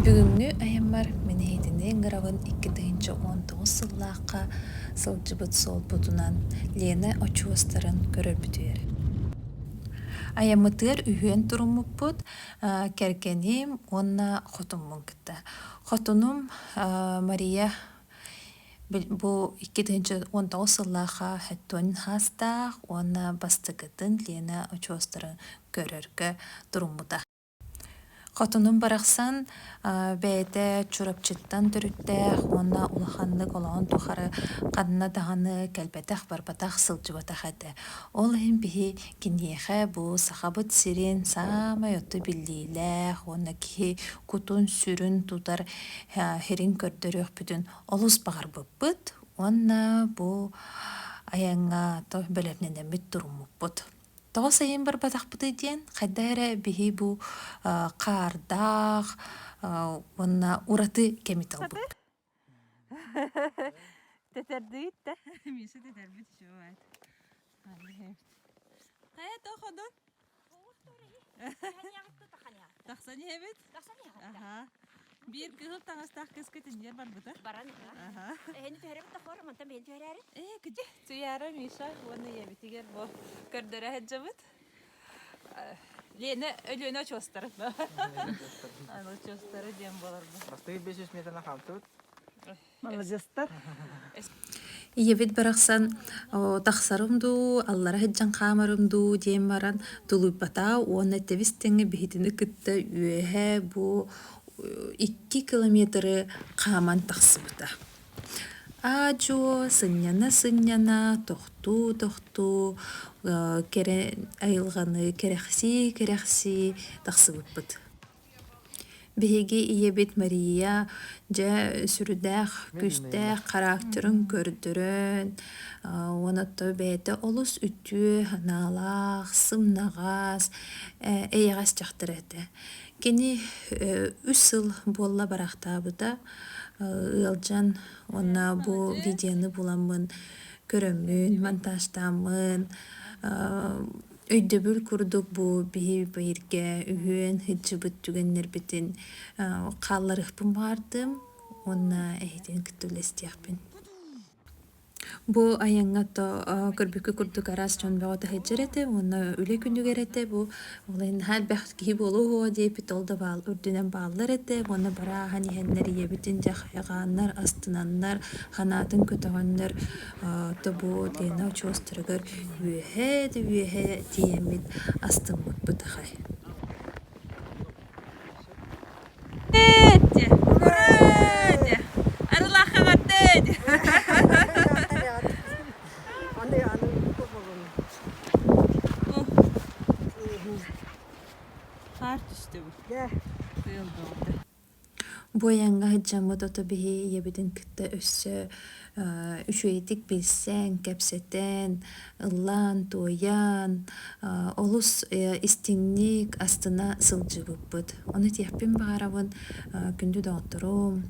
Бүгүнгү айаммар менеһитинен гыравын 2019 сыллаакка сылдьыбыт суолбутунан Лена очуостарын көрөрбүтүөр. Айаммытыар үһүөн туруммуппут, кэргэним уонна хотуммун кытта. Хотунум Мария бу 2019 сыллаакка хэттуон хаастаах, уонна бастыгытын Лена очуостарын көрөргө туруммута. Хотунун барахсан бэйэтэ чурапчыттан төрүттээх, уонна улаханнык олоон тухары ханна даҕаны кэлбэтэх барбатах сылдьыбатах этэ. Ол иһин биһи киниэхэ бу сахабыт сирин саамай отту биллиилээх, уонна киһи кутун сүрүн тутар хирин көрдөрүөхпүтүн олус баҕарбыппыт, уонна бу айаҥҥа бэлэпнэнэммит туруммуппут. Тоҕо сайын барбатахпыты диэн, хайда эрэ биһи бу каардаах, уонна ураты кэмит албыт. Тетerdiyit de. Misi teterbit şu var. Hayat o kadın. Taksani evet. Aha. Bir kızıl tanıstak kız ketince var bu da. Baran ha. Aha. Henüz törerim de korum, antam henüz törerim. Gıcı. Tüyara Misha. Onu yemeti gel bu. Kırdere hecabıt. Lene ölüne çostarı. Ano çostarı diyen bolar bu. Бастыгы 500 метрна хамтыт. Malajastar. Иебит барахсан тахсарымду, аллара хэджан хаамарымду диэн баран тулуйбата уонна тебистеңе бихитини кытта үөһэ бу 2 километры хааман тахсыбыта. Аажо сынняна тохту кере айылганы керехси тахсыбыппыт. Биһиги иебит Мария жа сүрүдээх, күстээх характерын көрдөрөн, уонатто бэйэтэ олус үтүө, ханаалаах, сымнаҕаас, эйэҕас дьахтар этэ. Кини 3 сыл буолла барахтаабыта, ыалдьан уонна бу видеоны буламмын, көрөммүн, монтажтааммын, өйдөбүл курдук бу биһи быйыргэ үһүөн хыджыбыт түгэннэрбитин хаалларыхпын баардым, уонна эһитин кыттылестиэхпин. Бу айаҥҥа көрбүккү курдук араас дьон бэҕото хэджэр этэ, уонна үлэ күнүгэр этэ, бу олайын хаалбэх киһи болуо диэпит ол да үрдүнэн бааллар этэ, уонна бараахан иһэннэр иэбитин дьах яҕааннар, астынаннар, ханаатын көтөҕөннөр бу Лена очуостарыгар үөһэ диэмит астыммыппыт ахай. Kart işte bu. Kıyıldı oldu. Бу айаҥҥа hyджаммыт ото биһи иэбитин кытта өссө үчүэйдик билсээн, кэпсэтэн, ыллаан, туойаан, олус истиҥник астына сылдьыбыппыт. Ону тиэхпин баҕарабын күндү доҕотторум,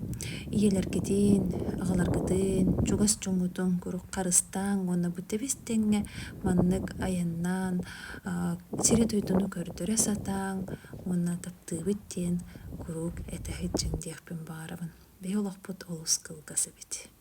ийэлэргитин, аҕаларгытын, чугас чуҥутун курук харыстаан, уонна бу тебистэҥҥэ маннык айаннаан, сири дойдуну көрдөрө сатаан, уонна таптыыбыт диэн курук этэ hyдьыҥ диэхпин баҕарабын. Бэйэ олохпут олус кылгас эбит.